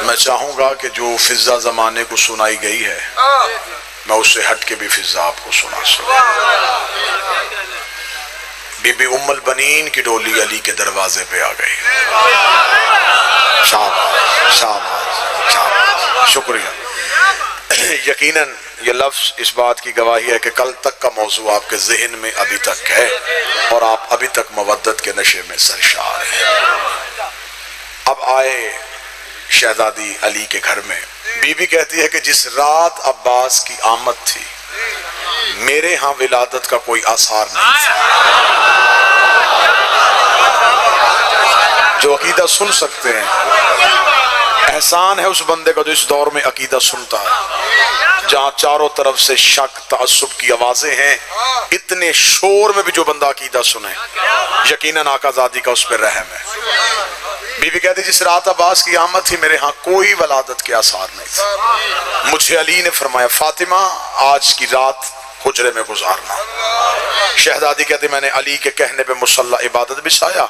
मैं चाहूंगा कि जो फिजा जमाने को सुनाई गई है मैं उससे हट के भी फिजा आपको सुना सकूं। बीबी उम्मुल बनीन की डोली अली के दरवाजे पे आ गई। शाबाश शाबाश शाबाश, शुक्रिया। यकीनन ये लफ्ज इस बात की गवाही है कि कल तक का मौजू आपके जहन में अभी तक है और आप अभी तक मवद्दत के नशे में सरशार हैं। अब आए शहजादी अली के घर में। बीबी कहती है कि जिस रात अब्बास की आमद थी मेरे यहाँ विलादत का कोई आसार नहीं था। जो अकीदा सुन सकते हैं, एहसान है उस बंदे का जो इस दौर में अकीदा सुनता है, जहां चारों तरफ से शक तअस्सुब की आवाजें हैं। इतने शोर में भी जो बंदा अकीदा सुने, यकीनन आकाज़ादी का उस पर रहम है। बीबी कहती जिस रात अब्बास की आमद थी मेरे यहाँ कोई वलादत के आसार नहीं था। मुझे अली ने फरमाया फातिमा आज की रात हुजरे में गुजारना। शहजादी कहती मैंने अली के कहने पे मुसल्ला इबादत बिछाया।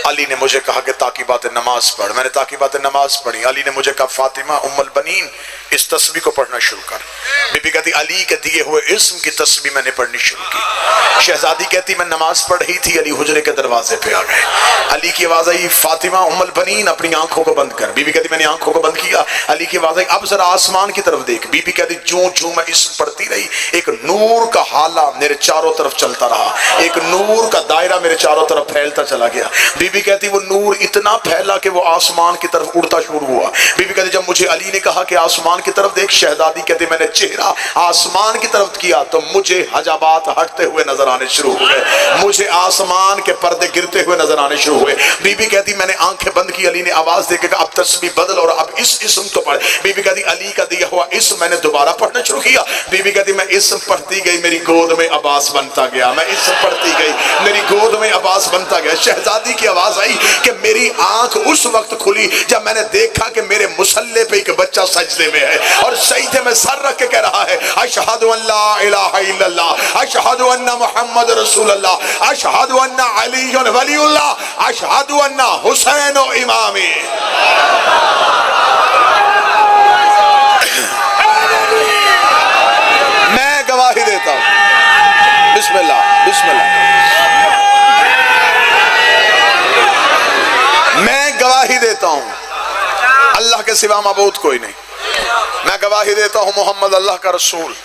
अली ने मुझे कहा कि ताकीबात नमाज पढ़। मैंने ताकीबात नमाज पढ़ी। अली ने मुझे कहा फातिमा उम्मुल बनीन इस तस्बीह को पढ़ना शुरू कर। बीबी कहती अली के दिए हुए इस्म की तस्बीह मैंने पढ़नी शुरू की। शहजादी कहती मैं नमाज पढ़ रही थी, अली हुजरे के दरवाजे पे आ गए। अली की आवाज आई फातिमा उम्मुल बनीन अपनी आंखों को बंद कर। बीबी कहती मैंने आंखों को बंद किया। अली की आवाज आई अब जरा आसमान की तरफ देख। बीबी कहती जो जो मैं इस्म पढ़ती रही एक नूर का हाला मेरे चारों तरफ चलता रहा, एक नूर का दायरा मेरे चारों तरफ फैलता चला गया। बीबी कहती वो नूर इतना फैला कि वो आसमान की तरफ उड़ता शुरू हुआ। बीबी कहती जब मुझे अली ने कहा कि आसमान की तरफ देख, शहजादी कहती मैंने चेहरा आसमान की तरफ किया तो मुझे हजाबात हटते हुए नजर आने शुरू हुए, मुझे आसमान के पर्दे गिरते हुए नजर आने शुरू हुए। बीबी कहती मैंने आंखें बंद की। अली ने आवाज देके कहा अब तस्बीह बदल और अब इस इस्म को पढ़। बीबी कहती अली का दिया हुआ इस्म मैंने दोबारा पढ़ना शुरू किया। बीबी कहती मैं इस्म पढ़ती गई, मेरी गोद में अब्बास बनता गया। मैं इस्म पढ़ती गई, मेरी गोद में अब्बास बनता गया। शहजादी की आवाज आई कि मेरी आंख उस वक्त खुली जब मैंने देखा कि मेरे मुसल्ले पे एक बच्चा सजदे में है और सजदे में सर रख के कह रहा है अशहदु अल्ला इलाहा इल्लल्लाह, अशहदु अन्ना मुहम्मद रसूलुल्लाह, अशहदु अन्ना अलीयुन वलीउल्लाह, अशहदु अन्ना हुसैन इमामी। मैं गवाही देता हूं। बिस्मिल्लाह बिस्मिल्लाह। मैं गवाही देता हूं अल्लाह के सिवा माबूद कोई नहीं। मैं गवाही देता हूं मोहम्मद अल्लाह का रसूल।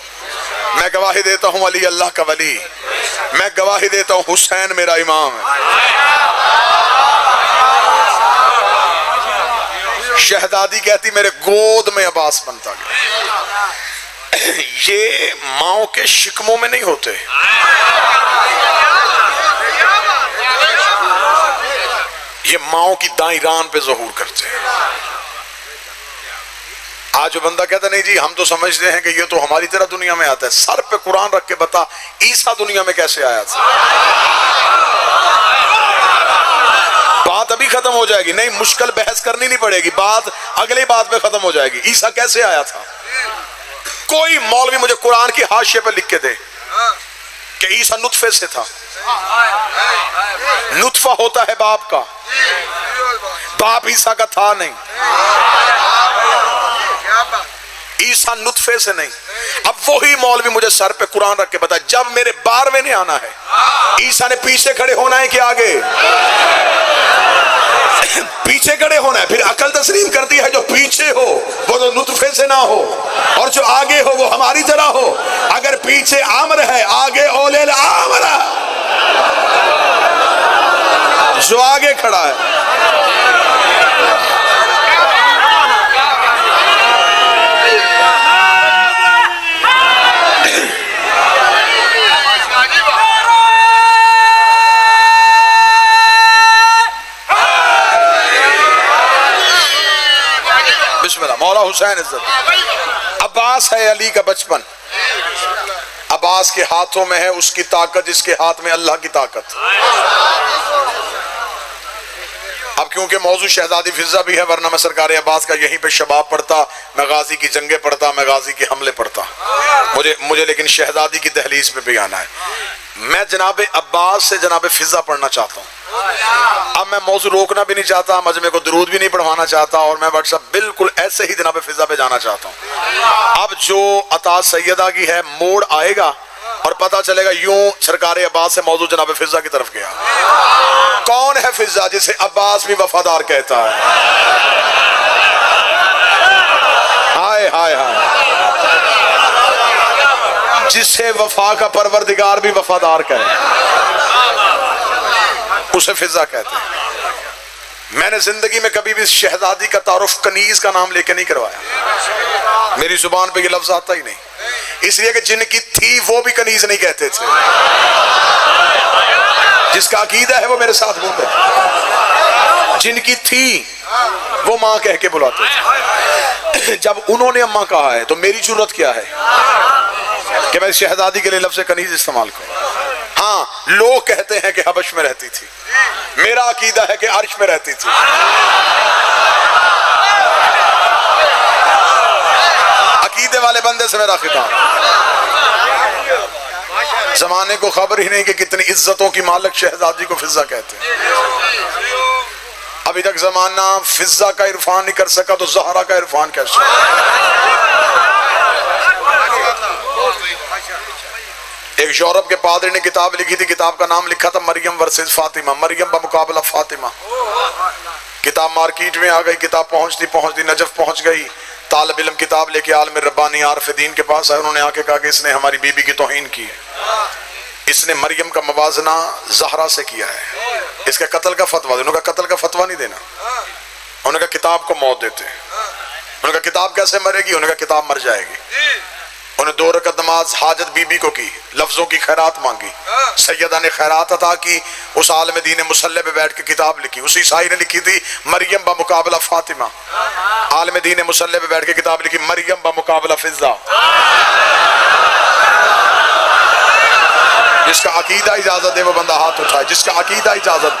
मैं गवाही देता हूं अली अल्लाह का वली। मैं गवाही देता हूं हुसैन मेरा इमाम है। शहजादी कहती मेरे गोद में अब्बास बनता गया। ये माओ के शिकमों में नहीं होते, ये माओ की दाई रान पे ज़हूर करते हैं। आज जो बंदा कहता नहीं जी हम तो समझते हैं कि ये तो हमारी तरह दुनिया में आता है, सर पे कुरान रख के बता ईसा दुनिया में कैसे आया था। बात अभी खत्म हो जाएगी, नहीं मुश्किल बहस करनी नहीं पड़ेगी, बात अगली बात में खत्म हो जाएगी। ईसा कैसे आया था? कोई मौलवी मुझे कुरान की हाशिए पे लिख के दे कि ईसा नुत्फे से था। नुत्फा होता है बाप का, बाप ईसा का था नहीं। ईसा नुत्फे से नहीं। अब वही मौलवी मुझे सर पे कुरान रख के बताए जब मेरे 12वें ने आना है, ईसा ने पीछे खड़े होना है कि आगे? पीछे खड़े होना है। फिर अकल तस्लीम करती है जो पीछे हो वो तो नुत्फे से ना हो और जो आगे हो वो हमारी तरह हो। अगर पीछे आमर है आगे ओलेल आमरा, जो आगे खड़ा है मौला हुसैन इज्जत। अब्बास है अली का बचपन, अब्बास के हाथों में है उसकी ताकत जिसके हाथ में अल्लाह की ताकत। अब क्योंकि मौजू शहजादी फिजा भी है, वरना मैं सरकार अब्बास का यहीं पे शबाब पढ़ता, मैं गाजी की जंगे पढ़ता, मैं गाजी के हमले पढ़ता। मुझे लेकिन शहजादी की दहलीज पे भी आना है। मैं जनाब अब्बास से जनाब फिजा पढ़ना चाहता हूँ। अब मैं मौजू रोकना भी नहीं चाहता, मजमे को दरूद भी नहीं पढ़वाना चाहता, और मैं व्हाट्सएप बिल्कुल ऐसे ही जनाब फिजा पे जाना चाहता हूँ। अब जो अता सैयदा की है मोड़ आएगा और पता चलेगा यूं सरकार अब्बास से मौजू जनाब फिजा की तरफ गया। कौन है फिजा जिसे अब्बास भी वफादार कहता है? हाय हाय हाय, जिसे वफा का परवरदिगार भी वफादार कहे उसे फिजा कहते हैं। मैंने जिंदगी में कभी भी शहजादी का तारुफ कनीज का नाम लेके नहीं करवाया, मेरी जुबान पे ये लफ्ज आता ही नहीं, इसलिए कि जिनकी थी वो भी कनीज नहीं कहते थे। जिसका अकीदा है वो मेरे साथ बोले, जिनकी थी वो माँ कह के बुलाते थे। जब उन्होंने अम्मा कहा है तो मेरी जरूरत क्या है कि मैं शहजादी के लिए लफ्ज कनीज इस्तेमाल करूं? हाँ, लोग कहते हैं कि हबश में रहती थी, मेरा अकीदा है कि अर्श में रहती थी। अकीदे वाले बंदे से मेरा खिताब। जमाने को खबर ही नहीं कि कितनी इज्जतों की मालिक शहजादी को फिजा कहते हैं। अभी तक जमाना फिजा का इरफान नहीं कर सका तो ज़हरा का इरफान कैसे? एक यूरोप के पादरी ने किताब लिखी थी, किताब का नाम लिखा था मरियम वर्सेस फातिमा, मरियम बमुकाबला फातिमा। किताब मार्केट में आ गई, किताब पहुंचती नजफ पहुंच गई। तालिब इल्म किताब लेके आलम रब्बानी आरिफ दीन के पास आए। उन्होंने आके कहा कि इसने हमारी बीबी की तौहीन की है, इसने मरियम का मवाजना ज़हरा से किया है, इसके कत्ल का फतवा दे। उन्होंने कहा कत्ल का फतवा नहीं देना। उन्होंने कहा किताब को मौत देते। उन्होंने कहा किताब कैसे मरेगी? उन्होंने कहा किताब मर जाएगी। उन्हें 2 रकअत नमाज हाजत बीबी को की, लफ्जों की खैरात मांगी, सैयदा ने खैरात अता की, उस आलम दीन मुसल्ले पे बैठ के किताब लिखी। उसी ईसाई ने लिखी थी मरियम बमुकाबला फातिमा, आलम दीन मुसल्ले पे बैठ के किताब लिखी मरियम बमुकाबला फिजा। जिसका अकीदा इजाजत है वो बंदा हाथ उठाए, जिसका अकीदा इजाजत।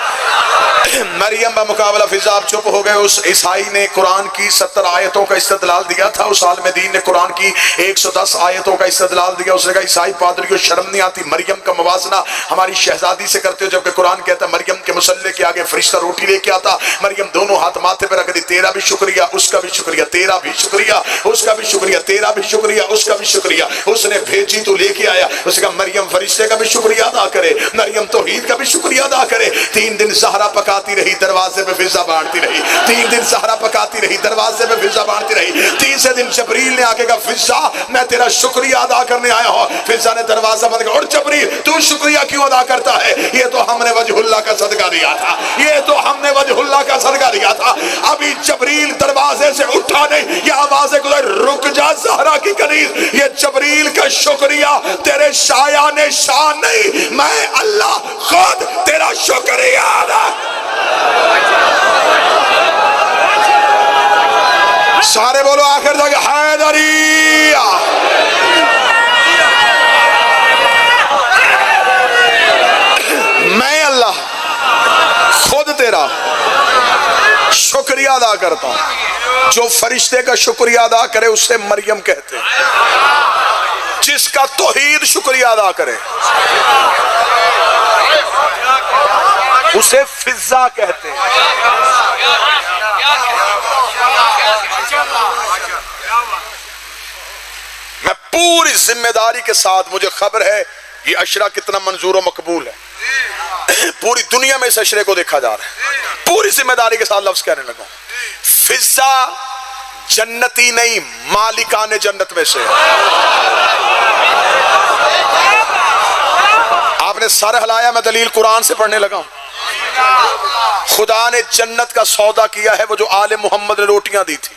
मरियम बा मुकाबला फिजा। आप चुप हो गए। उस ईसाई ने कुरान की 70 आयतों का इस्तदलाल दिया था, उस आलिम दीन ने कुरान की 110 आयतों का इस्तदलाल दिया। उसने कहा ईसाई पादरी को शर्म नहीं आती, मरियम का मवाजना हमारी शहजादी से करते हो, जबकि कुरान कहता है मरियम के मुसल्ले के आगे फरिश्ता रोटी लेके आता, मरियम दोनों हाथ माथे पर रख दी, तेरा भी शुक्रिया, उसका भी शुक्रिया, तेरा भी शुक्रिया, उसका भी शुक्रिया, तेरा भी शुक्रिया, उसका भी शुक्रिया। उसने भेजी तो लेके आया। उसने कहा मरियम फरिश्ते का भी शुक्रिया अदा करे, मरियम तौहीद का भी शुक्रिया अदा करे। 3 दिन ज़हरा पकाती रही, दरवाजे पे फिजा बांटती रही। 3 दिन ज़हरा पकाती रही, दरवाजे पे फिजा बांटती रही। तीसरे दिन जबरील ने आके कहा फिजा मैं तेरा शुक्रिया अदा करने आया हूँ। फिजा ने दरवाजा बंद किया। और जबरील तू शुक्रिया क्यों अदा करता है? ये तो हमने वजहुल्लाह का सदका दिया था, ये तो हमने वजहुल्लाह का सदका दिया था। अभी जबरील दरवाजे से उठा नहीं, ये आवाज़ गुजर रुक जा ज़हरा की कनीज, ये जबरील का शुक्रिया तेरे शाया ने शान नहीं, मैं अल्लाह खुद तेरा शुक्रिया अदा। सारे बोलो आखिर तक हैदरिया। मैं अल्लाह खुद तेरा शुक्रिया अदा करता हूं। जो फरिश्ते का शुक्रिया अदा करे उसे मरियम कहते हैं, जिसका तौहीद शुक्रिया अदा करे उसे फिजा कहते हैं। मैं पूरी जिम्मेदारी के साथ, मुझे खबर है ये अशरा कितना मंजूर और मकबूल है, पूरी दुनिया में इस अशरे को देखा जा रहा है, पूरी जिम्मेदारी के साथ लफ्ज कहने लगा। फिजा जन्नती नहीं, मालिकाने जन्नत में से। आपने सर हिलाया, मैं दलील कुरान से पढ़ने लगा। खुदा ने जन्नत का सौदा किया है, वो जो आले मोहम्मद ने रोटियां दी थी,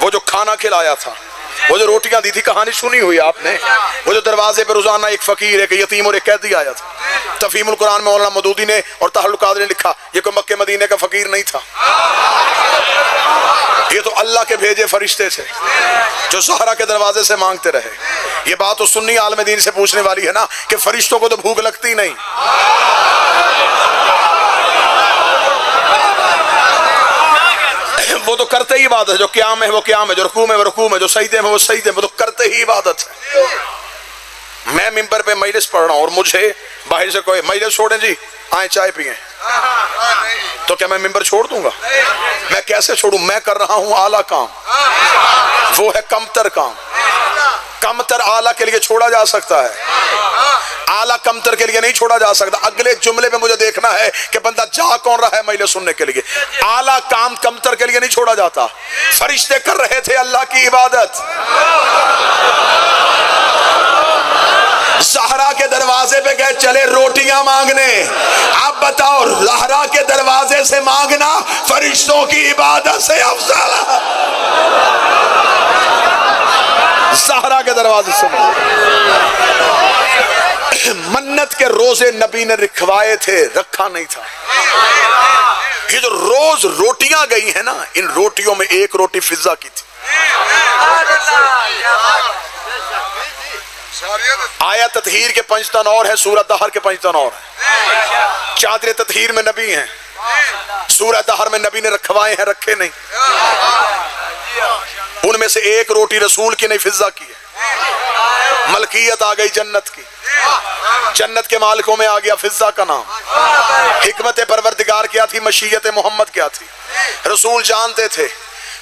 वो जो खाना खिलाया था, वो जो रोटियां दी थी। कहानी सुनी हुई आपने, वो जो दरवाजे पे रोजाना एक फकीर, एक यतीम और एक कैदी आया था। तफहीमुल कुरान में मौलाना मदूदी ने और ताहुल कादरी ने लिखा ये कोई मक्के मदीने का फकीर नहीं था, ये तो अल्लाह के भेजे फरिश्ते थे जो ज़हरा के दरवाजे से मांगते रहे। ये बात तो सुन्नी आलम दीन से पूछने वाली है ना कि फरिश्तों को तो भूख लगती नहीं। वो तो करते ही इबादत है, जो क़याम है वो क़याम है, जो रुकू में वो रुकू में, जो सजदे में वो सजदे में, वो तो करते ही इबादत है। मैं मिंबर पे मजलिस पढ़ रहा हूं और मुझे बाहर से कोई मजलिस छोड़े जी, आए चाय पिए, तो क्या मैं मिंबर छोड़ दूंगा? मैं कैसे छोड़ूं? मैं कर रहा हूं आला काम, वो है कमतर काम। कमतर आला के लिए छोड़ा जा सकता है, आला कमतर के लिए नहीं छोड़ा जा सकता। अगले जुमले में मुझे देखना है कि बंदा जा कौन रहा है मजलिस सुनने के लिए। आला काम कमतर के लिए नहीं छोड़ा जाता। फरिश्ते कर रहे थे अल्लाह की इबादत, ज़हरा के दरवाजे पे गए चले रोटियां मांगने। आप बताओ, ज़हरा के दरवाजे से मांगना फरिश्तों की इबादत से अफजल है? ज़हरा के दरवाजे से मन्नत के रोजे नबी ने रखवाए थे, रखा नहीं था। ये जो रोज रोटियां गई है ना, इन रोटियों में एक रोटी फिजा की थी। आया ततहीर के पंचतन और है, सूरत दहर के पंचतन और है। चादर ततहीर में नबी हैं, सूरत दहर में नबी ने रखवाए हैं, रखे नहीं। उनमें से एक रोटी रसूल की नहीं, फिजा की है। मलकियत आ गई जन्नत की, जन्नत के मालिकों में आ गया फिजा का नाम। हिकमत परवरदिगार क्या थी, मशीयत मोहम्मद क्या थी। रसूल जानते थे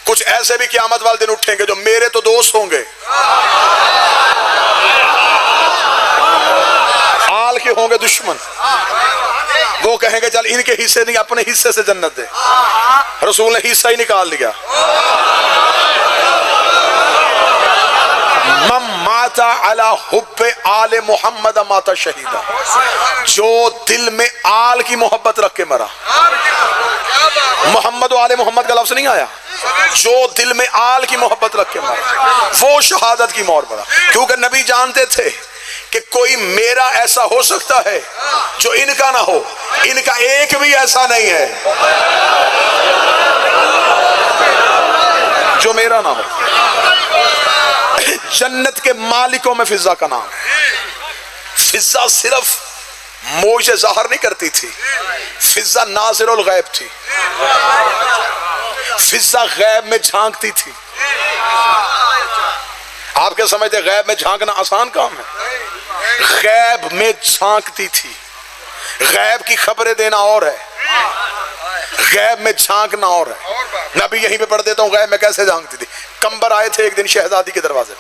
कुछ ऐसे भी क़यामत वाले दिन उठेंगे जो मेरे तो दोस्त होंगे, आल के होंगे दुश्मन। वो कहेंगे चल इनके हिस्से नहीं, अपने हिस्से से जन्नत दे। रसूल ने हिस्सा ही निकाल लिया। मम माता अला हुब्बे आले मोहम्मद माता शहीदा, जो दिल में आल की मोहब्बत रख के मरा। मोहम्मद आले मोहम्मद का लफ्ज नहीं आया, जो दिल में आल की मोहब्बत रख के मरा वो शहादत की मौत मरा। क्योंकि नबी जानते थे कि कोई मेरा ऐसा हो सकता है जो इनका ना हो, इनका एक भी ऐसा नहीं है जो मेरा ना हो। जन्नत के मालिकों में फिजा का नाम है। फिजा सिर्फ मोजे ज़ाहिर नहीं करती थी, फिजा नाज़िरुल गैब थी। फिजा गैब में झांकती थी। आप क्या समझते गैब में झांकना आसान काम है? गैब में झांकती थी। गैब की खबरें देना और है, गैब में झांकना और है। मैं भी यहीं पे पढ़ देता हूँ गैब में कैसे झांकती थी। कंबर आए थे एक दिन शहजादी के दरवाजे पे,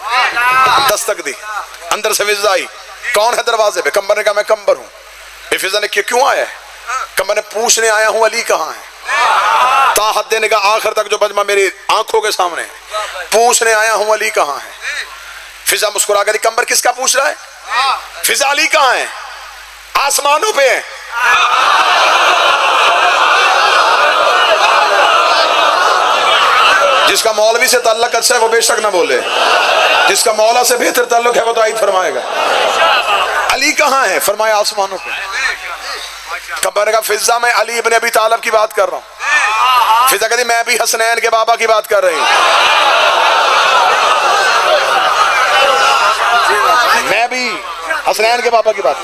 दस्तक दी, अंदर से फिजा आई, कौन है दरवाजे पे? कंबर ने कहा मैं कंबर हूँ। फिजा ने क्यों आया है? कंबर ने पूछने आया हूँ अली कहाँ है। ताहद देने का आखिर तक जो बजमा मेरी आंखों के सामने है, पूछने आया हूँ अली कहाँ है। फिजा मुस्कुरा कर, कंबर किसका पूछ रहा है? फिजा अली कहाँ है? आसमानों पे है। जिसका मौलवी से ताल्लुक अच्छा है वो बेशक ना बोले, जिसका मौला से बेहतर ताल्लुक है वो तो आयत फरमाएगा। अली कहाँ है? फरमाया आसमानों पे। कंबर का फिजा मैं अली इब्न अबी तालिब की बात कर रहा हूँ। फिजा कहती मैं भी हसनैन के बाबा की बात कर रही हूँ, मैं भी हसनैन के बाबा की बात।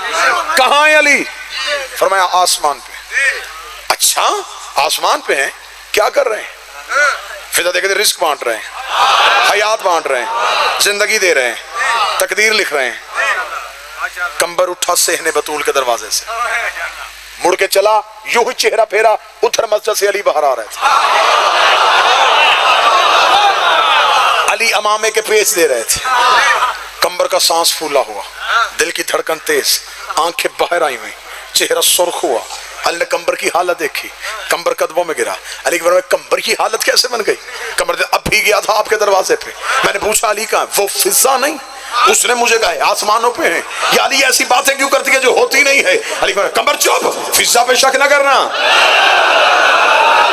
कहाँ है अली? फरमाया आसमान पे। अच्छा आसमान पे हैं, क्या कर रहे हैं? फिजा देखते रिस्क बांट रहे हैं, हयात बांट रहे हैं, जिंदगी दे रहे हैं, तकदीर लिख रहे हैं। कंबर उठा सेहने बतूल के दरवाजे से, मुड़ के चला, यूं ही चेहरा फेरा, उधर मस्जिद से अली बाहर आ रहे थे। अली अमामे के पेच दे रहे थे। कंबर का सांस फूला हुआ, दिल की धड़कन तेज, आंखें बाहर आई हुई, चेहरा सुर्ख हुआ। अली ने कंबर की हालत देखी, कंबर कदमों में गिरा। अली के कंबर की हालत कैसे बन गई? कंबर अब भी गया था आपके दरवाजे पे, मैंने पूछा अली कहाँ? वो फिजा नहीं, उसने मुझे कहा आसमानों पे है। या अली ऐसी बातें क्यों करती है जो होती नहीं है? अली कंबर चुप, फिजा पे शक न करना।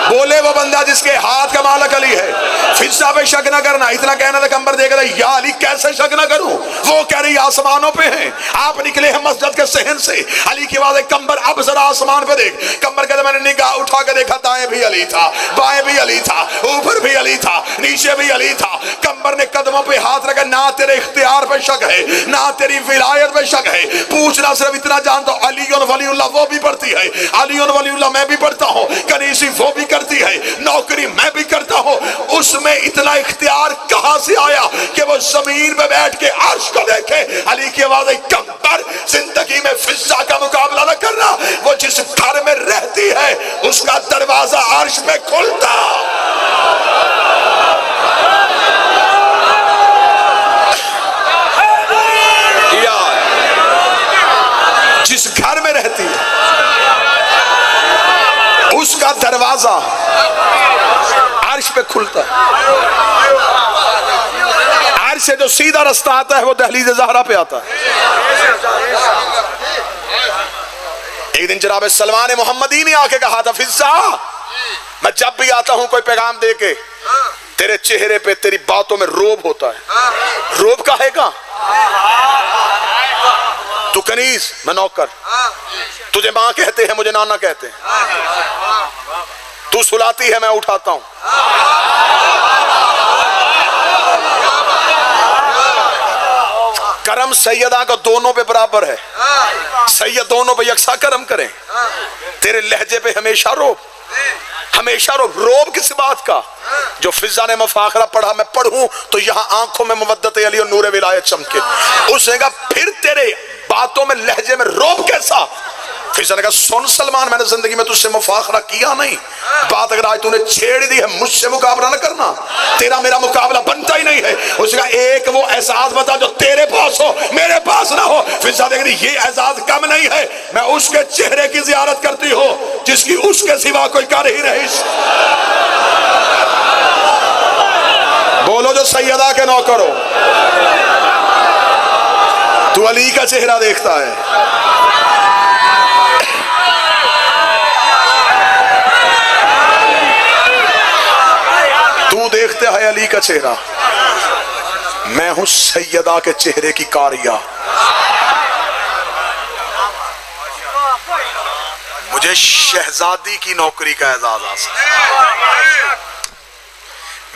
बोले वो बंदा जिसके हाथ का मालिक अली है, फिजा पे शक न करना। इतना कहना था, कंबर देख रहा या अली कैसे शक न करूं? वो कह रही आसमानों पे है। आप निकले हैं मस्जिद के सहन से, अली की आवाज, कंबर अब जरा आसमान पे देख। कंबर कहते मैंने निगाह उठा के देखा, दाएं भी अली था, बाएं भी अली था, ऊपर भी अली था, नीचे भी अली था। कंबर ने कदमों पे हाथ रखा, ना तेरे इख्तियार पे शक है, ना तेरी विलायत पे शक है। पूछना सिर्फ इतना जानता हूं, अली वलीउल्लाह वो भी पढ़ती है, अली वलीउल्लाह मैं भी पढ़ता हूं, कनीसी वो भी करती है, नौकरी मैं भी करता हूं। उसमें इतना इख्तियार कहां से आया कि वो जमीन पे बैठ के अर्श को देखे। अली की आवाज आई, कम पर जिंदगी में फिजा का मुकाबला न करना। वो जिस घर में रहती है उसका दरवाजा अर्श में खुलता। जिस घर में रहती है उसका दरवाजा अर्श पे खुलता है। अर्श से जो सीधा रास्ता आता है वो दहलीज ज़हरा पे आता है। एक दिन जनाब सलमान मोहम्मदी ने आके कहा था, फिजा मैं जब भी आता हूं कोई पैगाम दे के तेरे चेहरे पे तेरी बातों में रोब होता है। रोब काहे का? तू कनीज, मैं नौकर, तुझे मां कहते हैं मुझे नाना कहते हैं, तू सुलाती है मैं उठाता हूं। करम सैयदा का दोनों पे बराबर है, सैयद दोनों पे यकसा करम करें। तेरे लहजे पे हमेशा रोब, हमेशा रोब। रोब किस बात का? जो फिजा ने मफाखरा पढ़ा मैं पढ़ूं तो यहां आंखों में मुवद्दत अली और नूर विलायत चमके। उसने कहा फिर तेरे बातों में लहजे में रोब कैसा? फिजा ने कहा सुन सलमान, मैंने जिंदगी में तुझसे मुफाखरा किया नहीं, बात अगर आज तूने छेड़ दी है मुझसे मुकाबला न करना, तेरा मेरा मुकाबला बनता ही नहीं है। उसने कहा एक वो एहसास बता जो तेरे पास हो मेरे पास ना हो। फिजा देख रही ये एहसास कम नहीं है, मैं उसके चेहरे की जियारत करती हूँ जिसकी उसके सिवा कोई कर ही नहीं। बोलो जो सैयदा के नौकर हो, तू अली का चेहरा देखता है। तू देखते है अली का चेहरा, मैं हूं सैयदा के चेहरे की कारिया। मुझे शहजादी की नौकरी का एजाज हासिल है।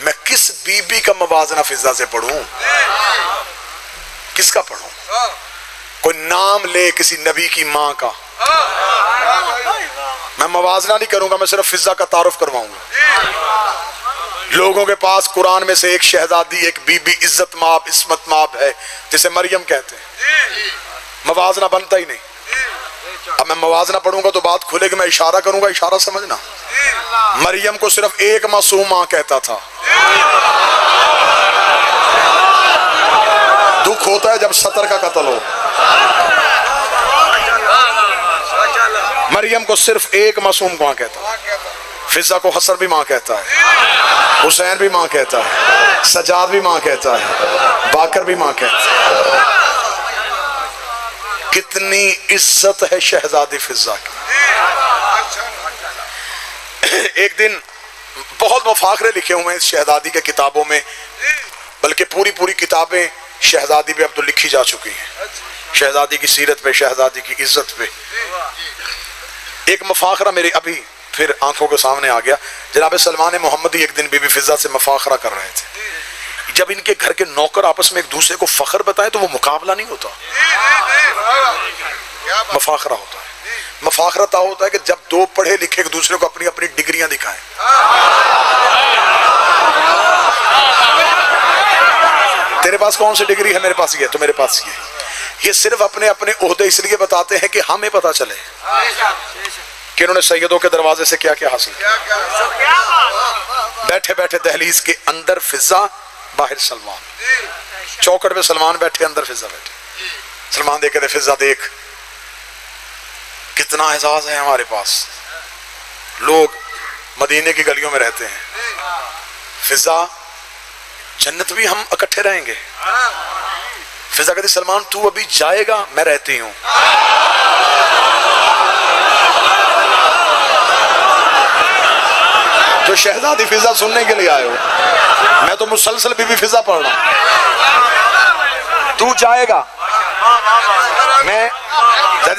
मैं किस बीबी का मवाजना फिजा से पढ़ूं? किसका पढ़ूं? कोई नाम ले किसी नबी की मां का, मैं मवाजना नहीं करूंगा, मैं सिर्फ फिजा का तारुफ करवाऊंगा। लोगों के पास कुरान में से एक शहजादी, एक बीबी इज्जत माब इस्मत माब है जिसे मरियम कहते हैं, मवाजना बनता ही नहीं। अब मैं मवाजना पढ़ूंगा तो बात खुलेगी, मैं इशारा करूंगा, इशारा समझना। मरियम को सिर्फ एक मासूम मां कहता था। दुख होता है जब 70 का कत्ल हो। मरियम को सिर्फ एक मासूम मां कहता है। फिजा को हसन भी मां कहता है, हुसैन भी मां कहता है, सजाद भी मां कहता है, बाकर भी मां कहता है। कितनी इज्जत है शहजादी फिजा की। एक दिन बहुत मुफाखरे लिखे हुए हैं इस शहजादी के किताबों में, बल्कि पूरी पूरी किताबें शहजादी पे अब तो लिखी जा चुकी हैं, शहजादी की सीरत पे, शहजादी की इज्जत पे। एक मुफाखरा मेरे अभी फिर आंखों के सामने आ गया। जनाब सलमान मोहम्मदी एक दिन बीबी फिजा से मुफाखरा कर रहे थे। जब इनके घर के नौकर आपस में एक दूसरे को फख्र बताएं तो वो मुकाबला नहीं होता, मुफाखरा होता है। मुफाखरा ता होता है कि जब दो पढ़े लिखे एक दूसरे को अपनी अपनी डिग्रियां दिखाएं। तेरे पास कौन सी डिग्री है? मेरे पास ये, तो मेरे पास ये सिर्फ अपने अपने ओहदे इसलिए बताते हैं कि हमें पता चले कि उन्होंने सैयदों के दरवाजे से क्या क्या हासिल किया। बैठे बैठे दहलीज के अंदर फिजा, बाहर सलमान, चौकट पे सलमान बैठे, अंदर फिजा बैठे। सलमान देख कहते फिजा देख कितना एहसास है हमारे पास, लोग मदीने की गलियों में रहते हैं, फिजा जन्नत भी हम इकट्ठे रहेंगे। फिजा कहती सलमान तू अभी जाएगा, मैं रहती हूं। जो शहजादी फिजा सुनने के लिए आए हो, मैं तो मुसलसल बीबी फिजा पढ़ रहा हूं। तू जाएगा, मैं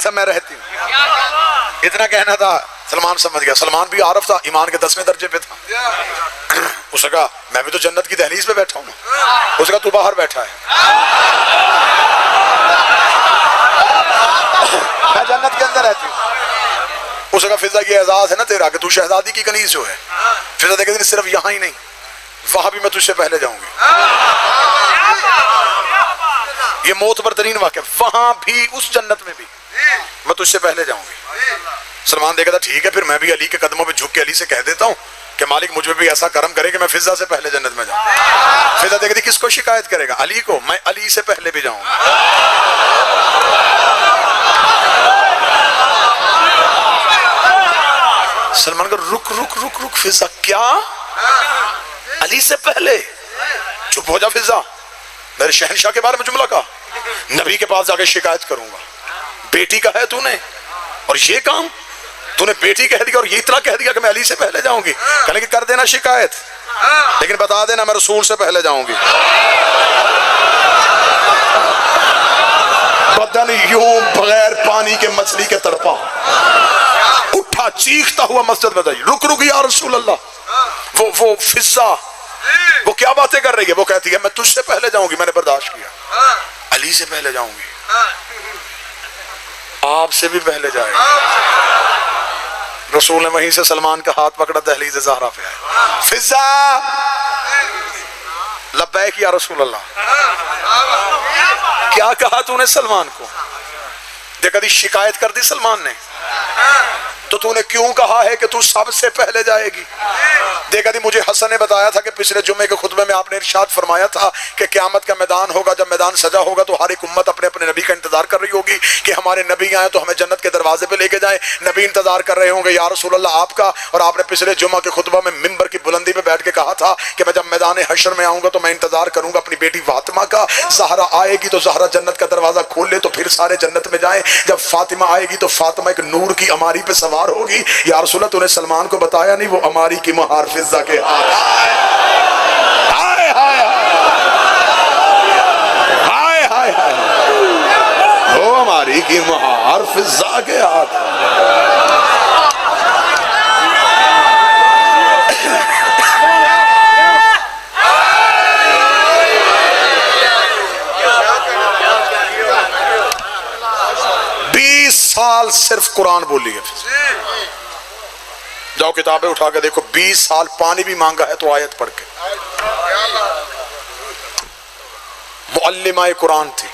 मैं रहती हूं। इतना कहना था, सलमान समझ गया। सलमान भी आरफ था, ईमान के 10वें दर्जे पे था। उसने कहा मैं भी तो जन्नत की दहलीज पे बैठा हूं। उसने कहा तू बाहर बैठा है, मैं जन्नत के अंदर रहती हूं। उसने कहा फिजा ये एजाज है ना तेरा कि तू शहजादी की कनीज जो है। फिजा देखे सिर्फ यहाँ ही नहीं, वहां भी मैं तुझसे पहले जाऊंगी। ये मौत पर तरीन वाक़या, वहां भी उस जन्नत में भी मैं तुझसे पहले जाऊंगी। सलमान देखा था ठीक है, फिर मैं भी अली के कदमों पे झुक के अली से कह देता हूं कि मालिक मुझ पे भी ऐसा करम करे कि मैं फिजा से पहले जन्नत में जाऊं। फिजा देखती किसको शिकायत करेगा? अली को। मैं अली से पहले भी जाऊंगा। सलमान को रुक रुक रुक रुक फिजा, क्या अली से पहले? चुप हो जा फिजा, मेरे शहनशाह के बारे में जुमला कहा, नबी के पास जाके शिकायत करूंगा। बेटी का है तूने, और ये काम तूने बेटी कह दिया और ये इतना कह दिया कि मैं अली से पहले जाऊंगी। कहने की कर देना शिकायत, लेकिन बता देना मैं रसूल से पहले जाऊंगी। बदन यूं बगैर पानी के मछली के तड़पा उठा चीखता हुआ मस्जिद में जाई, रुक रुक या रसूल अल्लाह। वो फिजा वो क्या बातें कर रही है? वो कहती है मैं तुझसे पहले जाऊंगी, मैंने बर्दाश्त किया। अली से पहले जाऊंगी, आपसे भी पहले जाएगी। रसूल ने वहीं से सलमान का हाथ पकड़ा, दहलीज़ ज़हरा पे आए। फिजा लब्बैक या रसूल अल्लाह। क्या कहा तूने सलमान को? देखा दी शिकायत कर दी सलमान ने, तो तूने क्यों कहा है कि तू सबसे पहले जाएगी? देखा दी मुझे हसन ने बताया था कि पिछले जुम्मे के खुतबे में आपने इरशाद फरमाया था कि क़यामत का मैदान होगा, जब मैदान सजा होगा तो हर एक उम्मत अपने अपने नबी का इंतजार कर रही होगी कि हमारे नबी आए तो हमें जन्नत के दरवाजे पे लेके जाएं। नबी इंतजार कर रहे होंगे या रसूल अल्लाह आपका। और आपने पिछले जुम्मा के खुतबा में मिंबर की बुलंदी पे बैठ के कहा था कि मैं जब मैदान हशर में आऊंगा तो मैं इंतजार करूंगा अपनी बेटी फातिमा का। ज़हरा आएगी तो ज़हरा जन्नत का दरवाजा खोल ले तो फिर सारे जन्नत में जाएं। जब फातिमा आएगी तो फातिमा एक नूर की अमारी पे सवार होगी। या रसूल अल्लाह तूने सलमान को बताया नहीं वो अमारी की महार फिजा के हाथ। हाय हाय हाय हाय हाय, वो हमारी की महार फिजा के हाथ। साल सिर्फ कुरान बोली है। जाओ किताबें उठा के देखो, 20 साल पानी भी मांगा है तो आयत पढ़ के। मुअल्लिमा कुरान थी।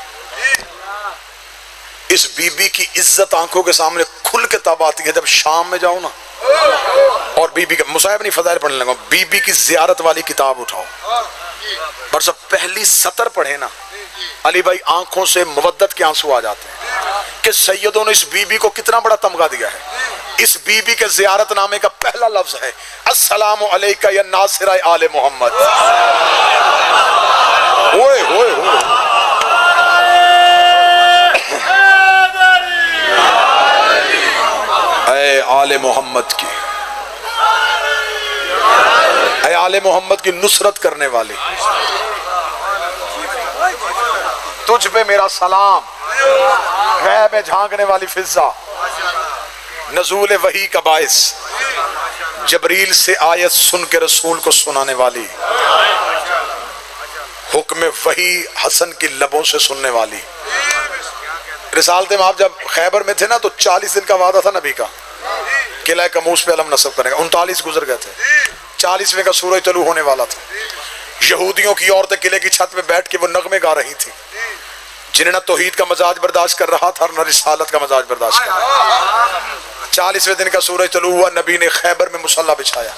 इस बीबी की इज्जत आंखों के सामने खुल के तब आती है जब शाम में जाओ ना और बीबी का मुसाहिब नहीं फजाइल पढ़ने लगा, बीबी की जियारत वाली किताब उठाओ और सब पहली सतर पढ़े ना, अली भाई आंखों से मुवद्दत के आंसू आ जाते हैं कि सैयदों ने इस बीबी को कितना बड़ा तमगा दिया है। इस बीबी के जियारत नामे का पहला लफ्ज है अस्सलामु अलैका या नासिरा आले मोहम्मद। ओए ओए ओए, ऐ आले मोहम्मद की, ऐ आले मोहम्मद की नुसरत करने वाली, तुझ पे मेरा सलाम। गैब में झांकने वाली फिजा, नज़ूल वही का बाइस, जबरील से आयत सुन के रसूल को सुनाने वाली, हुक्म वही हसन की लबों से सुनने वाली। रिसालते में आप जब खैबर में थे ना तो 40 दिन का वादा था नबी का, किला कमूस पे अलम नस्ब करेगा। 39 गुजर गए थे, 40वें का सूरज तलू होने वाला था। यहूदियों की औरतें किले की छत पे बैठ के वो नगमे गा रही थी, जिन्हें न तौहीद का मजाज बर्दाश्त कर रहा था और न रिसालत का मजाज बर्दाश्त कर रहा था। 40वें दिन का सूरज तलू हुआ, नबी ने खैबर में मुसल्ला बिछाया।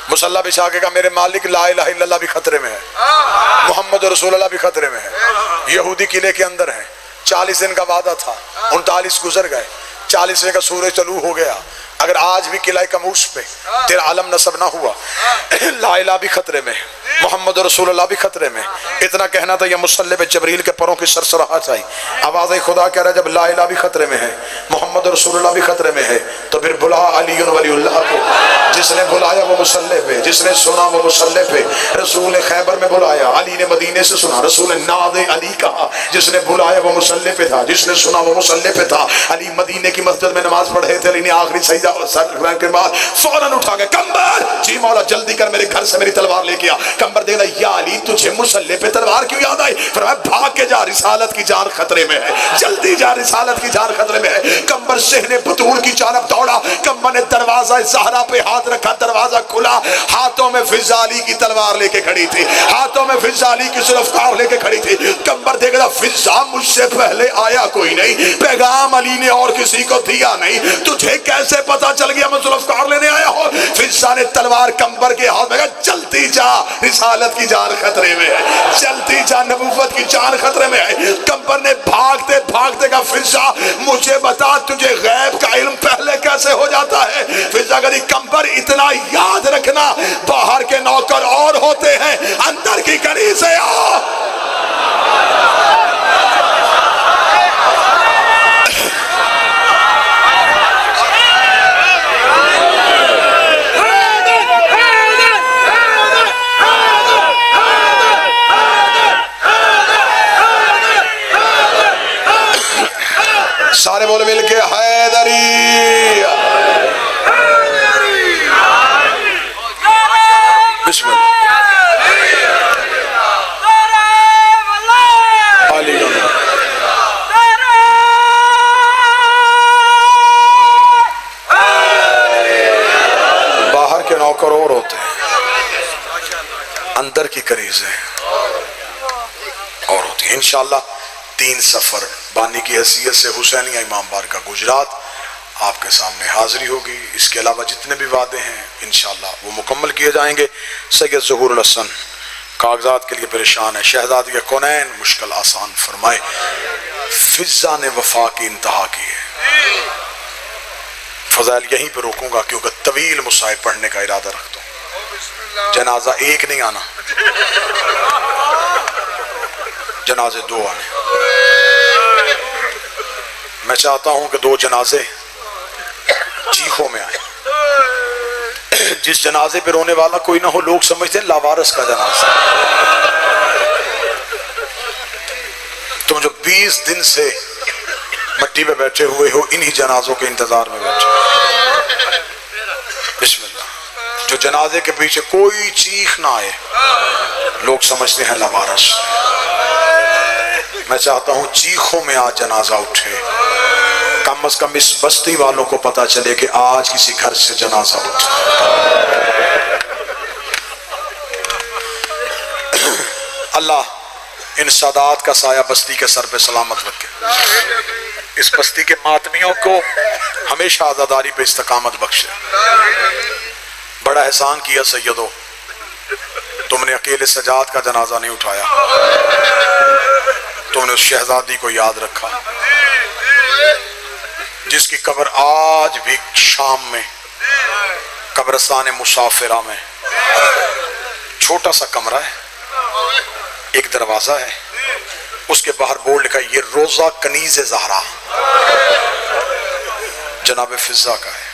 मुसल्ला बिछा के कहा मेरे मालिक ला इलाहा इल्लल्लाह भी खतरे में है, मोहम्मद रसूलुल्लाह भी खतरे में है, यहूदी किले के अंदर है। 40 दिन का वादा था, 39 गुजर गए, 40वें का सूरज तलू हो गया। अगर आज भी किला कमूस पे तेरा आलम नसब ना हुआ, ला इलाहा भी खतरे में, मोहम्मद रसूलुल्लाह भी खतरे में। इतना कहना था, यह मुसल्ले पे जबरील के परों की सरसराहट आई। आवाज़ खुदा कह रहा है जब ला इलाहा भी खतरे में है, मोहम्मद रसूलुल्लाह भी खतरे में है, तो फिर बुला अली वलीउल्लाह को। जिसने बुलाया वो मुसल्ले पे, जिसने सुना वो मुसल्ले पे। रसूल ने खैबर में बुलाया, अली ने मदीने से सुना, रसूल ने नाद अली कहा। जिसने बुलाया वो मुसल्ले पे था, जिसने सुना वो मुसल्ले पे था। अली मदीने की मस्जिद में नमाज पढ़े थे, अली ने आखिरी सजदा के बाद फौरन उठा के कंबर जी मौला जल्दी कर, मेरे घर से मेरी तलवार लेके आ। कंबर देख रहा, या अली तुझे मुसल्ले पे तलवार क्यों याद आई? फरमाया भाग के जा, रिसालत की जान खतरे में है, जल्दी जा, रिसालत की जान खतरे में है। कंबर सहने बतूल की जानब दौड़ा। कंबर ने दरवाजा ज़हरा पे हाथ रखा, दरवाजा खुला, हाथों में फिजा अली की तलवार लेके खड़ी थी, हाथों में फिजा अली की जुल्फ़कार लेके खड़ी थी। कंबर देख रहा, फिजा मुझसे पहले आया कोई नहीं, पैगाम अली ने और किसी को दिया नहीं, तुझे कैसे पता चल गया मैं जुल्फ़कार लेने आया हूं? फिजा ने तलवार कंबर के हाथ में, जल्दी जा, रिसालत की जान खतरे में है, जल्दी जा, नबूवत की जान खतरे में है। कंबर ने भागते भागते कहा, फिजा मुझे बता तुझे गैब का इल्म पहले कैसे हो जाता है? फिजा कहती, कंबर इतना याद रखना, बाहर के नौकर और होते हैं, अंदर की कड़ी से आ। सारे बोले मिलके हैदरी। बिस्मिल्लाह। बाहर के नौकर और होते हैं, अंदर की कनीज़ें और होती हैं। इंशाअल्लाह 3 सफर बानी की हैसियत से हुसैनिया इमाम बारगाह गुजरात आपके सामने हाजिरी होगी। इसके अलावा जितने भी वादे हैं इंशाअल्लाह वो मुकम्मल किए जाएंगे। सैयद ज़हूरुल हसन कागजात के लिए परेशान है, शहजादी कौनैन मुश्किल आसान फरमाए। फिजा ने वफा की इंतहा की है। फजाइल यहीं पर रोकूंगा क्योंकि तवील मुसाहिब पढ़ने का इरादा रखता हूँ। जनाजा एक नहीं आना, जनाजे 2 आने। मैं चाहता हूं कि 2 जनाजे चीखों में आए। जिस जनाजे पे रोने वाला कोई ना हो, लोग समझते हैं लावारिस का जनाजा। तुम जो 20 दिन से मट्टी पे बैठे हुए हो, इन्हीं जनाजों के इंतजार में बैठे। बिस्मिल्लाह। जो जनाजे के पीछे कोई चीख ना आए, लोग समझते हैं लावारिस। मैं चाहता हूं चीखों में आज जनाजा उठे, कम से कम इस बस्ती वालों को पता चले कि आज किसी घर से जनाजा उठा। अल्लाह इन सादात का साया बस्ती के सर पे सलामत रखे। इस बस्ती के मातमियों को हमेशा आज़ादारी पे इस्तकामत बख्शे। बड़ा एहसान किया सैयदों, तुमने अकेले सजाद का जनाजा नहीं उठाया, तुमने उस शहजादी को याद रखा जिसकी कब्र आज भी शाम में कब्रिस्तान मुसाफिरा में छोटा सा कमरा है, एक दरवाजा है, उसके बाहर बोर्ड लिखा है ये रोजा कनीज़े ज़हरा जनाब फिजा का है।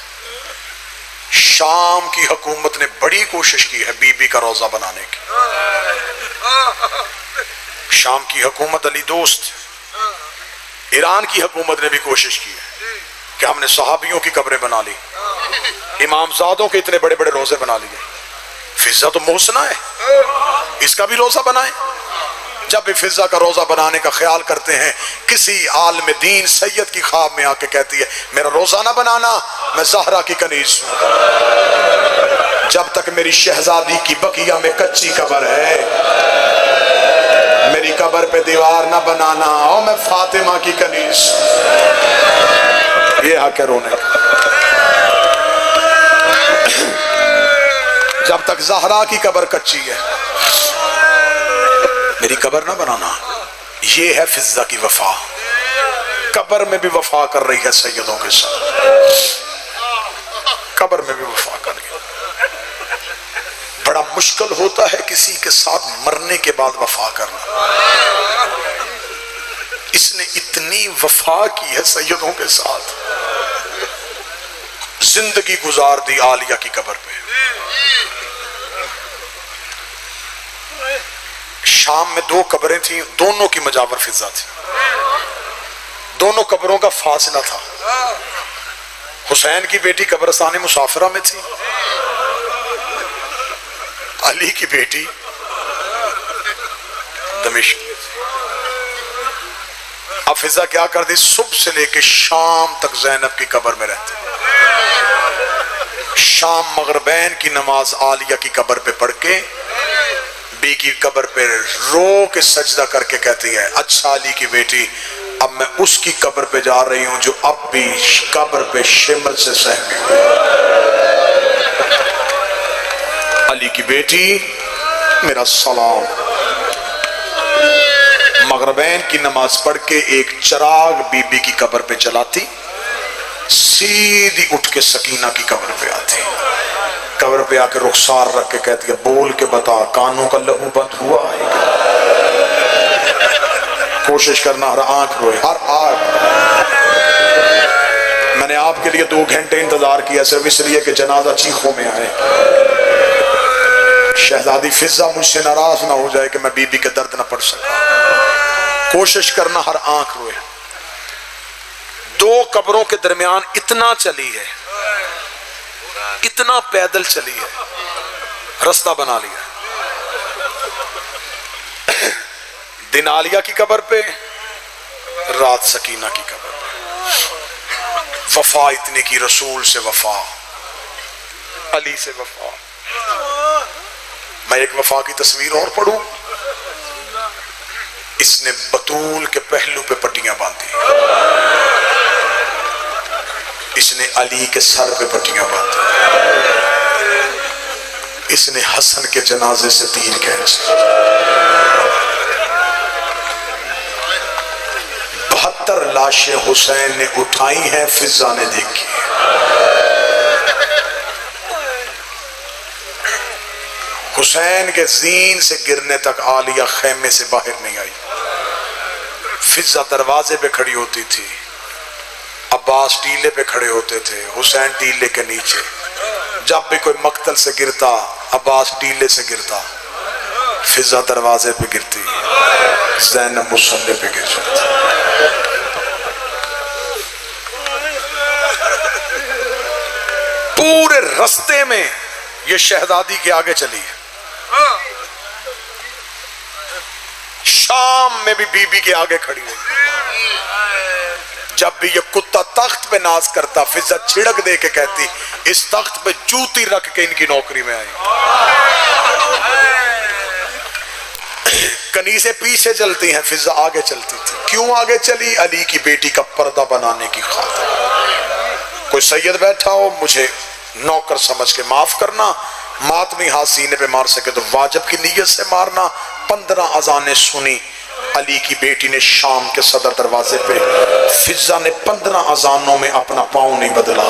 शाम की हुकूमत ने बड़ी कोशिश की है बीबी का रोजा बनाने की। शाम की हुकूमत अली दोस्त, ईरान की हुकूमत ने भी कोशिश की है कि हमने सहाबियों की कब्रें बना ली, इमामजादों के इतने बड़े बड़े रोजे बना लिए। फिजा तो मोहसना है, इसका भी रोजा बनाए। जब भी फिजा का रोजा बनाने का ख्याल करते हैं, किसी आलिम दीन सैयद की ख्वाब में आके कहती है मेरा रोजा ना बनाना, मैं ज़हरा की कनीज हूं। जब तक मेरी शहजादी की बकिया में कच्ची कब्र है, मेरी कब्र पे दीवार ना बनाना, और मैं फातिमा की कनीज। ये हक है रोने। जब तक ज़हरा की कब्र कच्ची है, मेरी कब्र ना बनाना। ये है फिजा की वफा। कब्र में भी वफा कर रही है सैयदों के साथ, कब्र में भी वफा कर रही है। बड़ा मुश्किल होता है किसी के साथ मरने के बाद वफा करना। इसने इतनी वफा की है सैयदों के साथ, जिंदगी गुजार दी आलिया की कब्र पे। शाम में 2 कब्रें थी, दोनों की मजावर फिजा थी, दोनों कब्रों का फासला था। हुसैन की बेटी कब्रिस्तान मुसाफिरा में थी, अली की बेटी दमिश्क। अब फिजा क्या करती, सुबह से लेके शाम तक जैनब की कब्र में रहती। शाम मगरबैन की नमाज आलिया की कब्र पे पढ़ के बी की कब्र पे रो के सजदा करके कहती है, अच्छा अली की बेटी, अब मैं उसकी कब्र पे जा रही हूं जो अब भी कब्र पे शिमर से सहमी। अली की बेटी मेरा सलाम। मगरबैन की नमाज पढ़ के एक चिराग बीबी की कब्र पे जलाती, सीधी उठ के सकीना की कब्र पे आती, कब्र पे आके रुखसार रख के कहती है, बोल के बता कानों का लहू बंद हुआ है? कोशिश करना हर आंख रोए, हर आंख। मैंने आपके लिए 2 घंटे इंतजार किया सिर्फ इसलिए कि जनाजा चीखों में आए। शहजादी फिजा मुझसे नाराज ना हो जाए कि मैं बीबी के दर्द ना पढ़ सका। कोशिश करना हर आंख रोए। 2 कब्रों के दरमियान इतना चली है, इतना पैदल चली है, रास्ता बना लिया। दिन आलिया की कब्र पे, रात सकीना की कब्र पे। वफा इतनी की, रसूल से वफा, अली से वफा। मैं एक वफा की तस्वीर और पढ़ूं। इसने बतूल के पहलू पे पट्टियां बांधी, इसने अली के सर पे पट्टियां बांधी, इसने हसन के जनाजे से 3 खींचे। 72 लाशें हुसैन ने उठाई हैं, फिजा ने देखी। हुसैन के जीन से गिरने तक आलिया खेमे से बाहर नहीं आई। फिजा दरवाजे पे खड़ी होती थी, अब्बास टीले पे खड़े होते थे, हुसैन टीले के नीचे। जब भी कोई मक्तल से गिरता, अब्बास टीले से गिरता, फिजा दरवाजे पे गिरती, ज़ैनब मुसल्ले पे गिर जाती। पूरे रास्ते में ये शहजादी के आगे चली। शाम में भी बीबी के आगे खड़ी रही। जब भी ये कुत्ता तख्त पे नाज करता, फिजा छिड़क दे के कहती, इस तख्त पे जूती रख के इनकी नौकरी में आई। कनीज़ें पीछे चलती हैं, फिजा आगे चलती थी। क्यों आगे चली? अली की बेटी का पर्दा बनाने की खातिर। कोई सैयद बैठा हो, मुझे नौकर समझ के माफ करना, मातमी हाथ सीने पे मार सके तो वाजिब की नीयत से मारना। 15 अजानें सुनी अली की बेटी ने शाम के सदर दरवाजे पे। फिजा ने 15 अजानों में अपना पाँव नहीं बदला।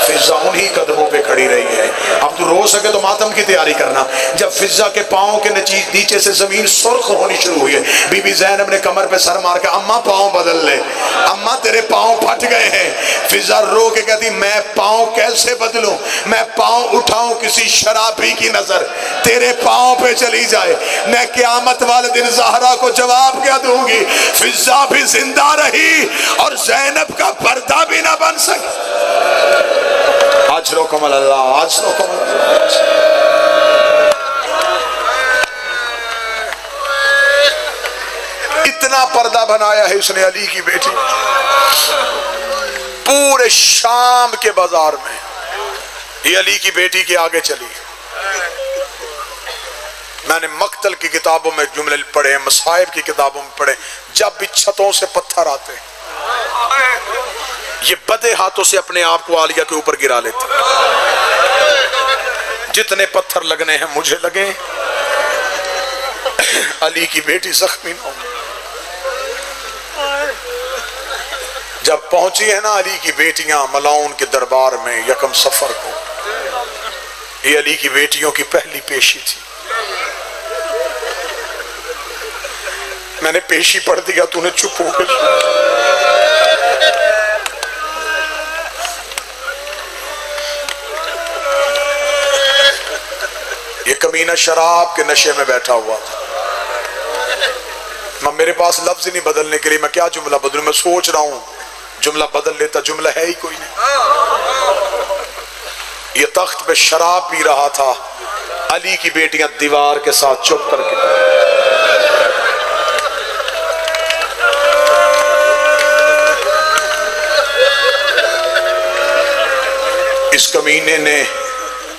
फिजा उन्हीं कदमों पे खड़ी रही है। अब तू रो सके तो मातम की तैयारी करना। जब फिजा के पाँव के नीचे से जमीन सुर्ख होनी शुरू हुई है, बीबी ज़ैनब ने कमर पे सर मार के, अम्मा पाँव बदल ले, अम्मा तेरे पाँव फट गए हैं। फिजा रो के कहती, मैं पाँव कैसे बदलूं? मैं पाँव उठाऊं किसी शराबी की नजर तेरे पाँव पे चली जाए, मैं क़यामत वाले दिन ज़हरा को जवाब क्या दूंगी? फिजा भी जिंदा रही और ज़ैनब का पर्दा भी ना बन सके। अजरो कमल अल्लाह, अजरो कमल। इतना पर्दा बनाया है उसने अली की बेटी। पूरे शाम के बाजार में ये अली की बेटी के आगे चली। मैंने मक्तल की किताबों में जुमले पढ़े, मसाइब की किताबों में पढ़े, जब भी छतों से पत्थर आते ये बदे हाथों से अपने आप को आलिया के ऊपर गिरा लेते। जितने पत्थर लगने हैं मुझे लगे, अली की बेटी जख्मी ना हो। जब पहुंची है ना अली की बेटियां मलाउन के दरबार में यकम सफर को, ये अली की बेटियों की पहली पेशी थी। मैंने पेशी पढ़ दिया, तूने चुप हो गई। ये कमीना शराब के नशे में बैठा हुआ था। मेरे पास लफ्ज नहीं बदलने के लिए, मैं क्या जुमला बदलूं? मैं सोच रहा हूं जुमला बदल लेता, जुमला है ही कोई नहीं। ये तख्त पे शराब पी रहा था, अली की बेटियां दीवार के साथ चुप करके, इस कमीने ने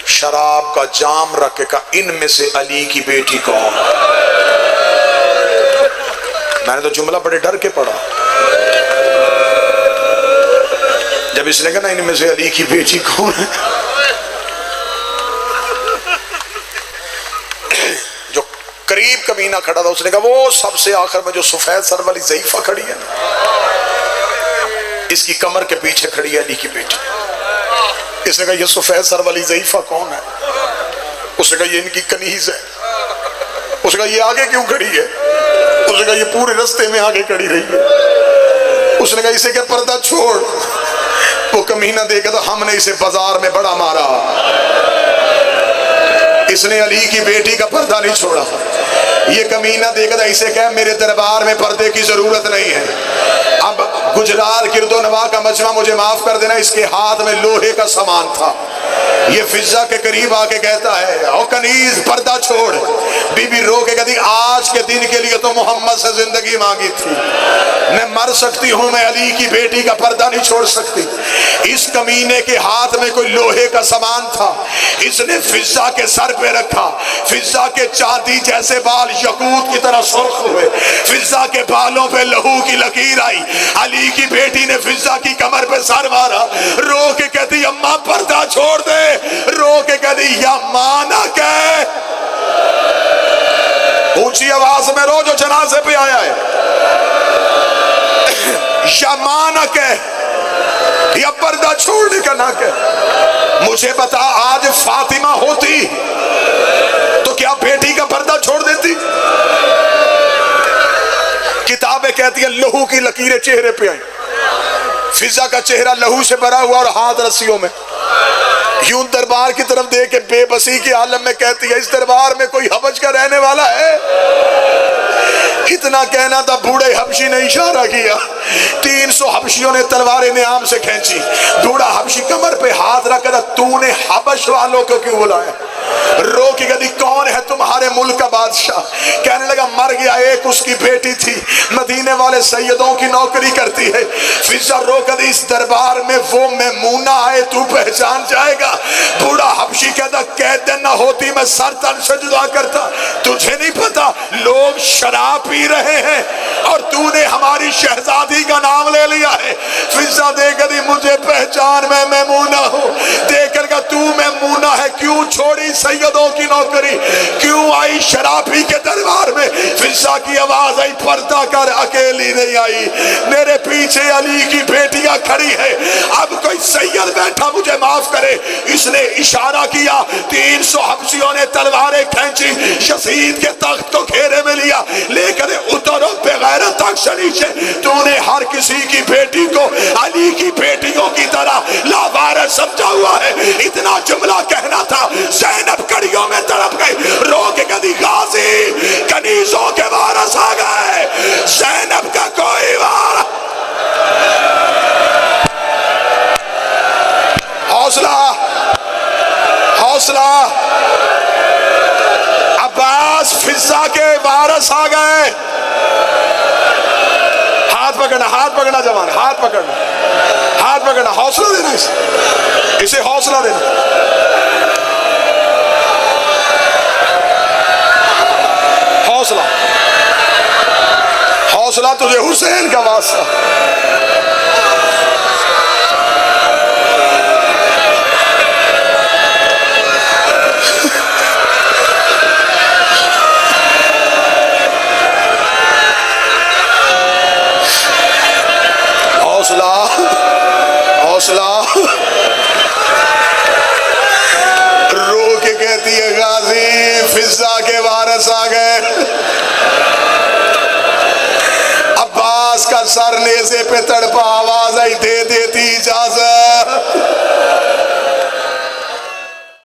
शराब का जाम रख के कहा, इनमें से अली की बेटी कौन? मैंने तो जुमला बड़े डर के पढ़ा। जब इसने कहा ना इनमें से अली की बेटी कौन है, जो करीब कमीना खड़ा था उसने कहा वो सबसे आखिर में जो सफेद सर वाली ज़ईफा खड़ी है ना, इसकी कमर के पीछे खड़ी है अली की बेटी। इसने कहा ये सफेद सर वाली ज़ईफा कौन है? उसने कहा ये इनकी कनीज है। उसने कहा ये आगे क्यों खड़ी है? उसने कहा ये पूरे रास्ते में आगे खड़ी रही है। उसने कहा इसे क्या पर्दा छोड़। वो कमीना देखा तो हमने इसे बाजार में बड़ा मारा, इसने अली की बेटी का पर्दा नहीं छोड़ा। ये कमीना देखा था, इसे कह मेरे दरबार में पर्दे की जरूरत नहीं है। अब गुजराल किरदो नवा का मजमा मुझे माफ कर देना, इसके हाथ में लोहे का सामान था। ये फिजा के करीब आके कहता है ओ कनीज पर्दा छोड़। बीबी रो के कहती आज के दिन के लिए तो मोहम्मद से जिंदगी मांगी थी, मैं मर सकती हूँ, मैं अली की बेटी का पर्दा नहीं छोड़ सकती। इस कमीने के हाथ में कोई लोहे का सामान था, इसने फिजा के सर पे रखा। फिजा के चांदी जैसे बाल यकूत की तरह सुर्ख हुए, फिजा के बालों पे लहू की लकीर आई। अली की बेटी ने फिजा की कमर पे सर मारा, रो के कहती अम्मा पर्दा छोड़ दे। रो के कहती या माना कह, ऊंची आवाज में रो जो जनाजे पे आया है, या माना कह या पर्दा छोड़ने का ना कह। मुझे बता आज फातिमा होती तो क्या बेटी का पर्दा छोड़ देती? किताबें कहती है लहू की लकीरें चेहरे पे आई। फिजा का चेहरा लहू से भरा हुआ और हाथ रस्सियों में। यूं दरबार की तरफ देख के बेबसी के आलम में कहती है इस दरबार में कोई हबज का रहने वाला है? इतना कहना था, बूढ़े हबशी ने इशारा किया। 300 हबशियों ने तलवारें नियाम से खींची। बूढ़ा हबशी कमर पे हाथ रखा, तूने हबश वालों को क्यों बुलाया? रो की गदी कौन है तुम्हारे मुल्क का बादशाह? कहने लगा मर गया, एक उसकी बेटी थी, मदीने वाले सैयदों की नौकरी करती है। फिजा रो कदी इस दरबार में वो मैमूना आए, तू पहचान जाएगा। बूढ़ा हबशी कहता कैद न होती मैं सर तन से जुदा करता। तुझे नहीं पता लोग शराब पी रहे हैं और तूने हमारी शहजादी का नाम ले लिया है। फिजा दे कदी मुझे पहचान, मैं मैमूना हूँ। देखकर का तू मैमूना है, क्यों छोड़ी सैयदों की नौकरी, क्यों आई शराबी के दरबार में? फिजा की आवाज आई पर्दा कर, अकेली नहीं आई, मेरे पीछे अली की बेटियां खड़ी है। अब कोई सैयद बैठा मुझे माफ करे। इसने इशारा किया, 300 हबशियों ने तलवारें खींची, यजीद के तख्त को घेरे में लिया, लेकर उतरो बेगैरत तख्त नीचे। तूने हर किसी की बेटी को अली की बेटियों की तरह लावारिस समझा हुआ है। इतना जुमला कहना था, ज़ैनब कड़ियों में तड़प गई, रो के कदी गाजी कनीजों के वारस आ गए। ज़ैनब का कोई वार, हौसला हौसला। अब्बास फिजा के वारस आ गए। हाथ पकड़ना, हाथ पकड़ना जवान, हाथ पकड़ना, हाथ पकड़ना, हौसला देना, इसे हौसला देना। हौसला हौसला तुझे हुसैन का वास्ता। हौसला हौसला। रो के कहती है गाजी फिजा के वारस आ गए। अब्बास का सर नेज़े पे तड़पा, आवाज आई दे देती इजाजत।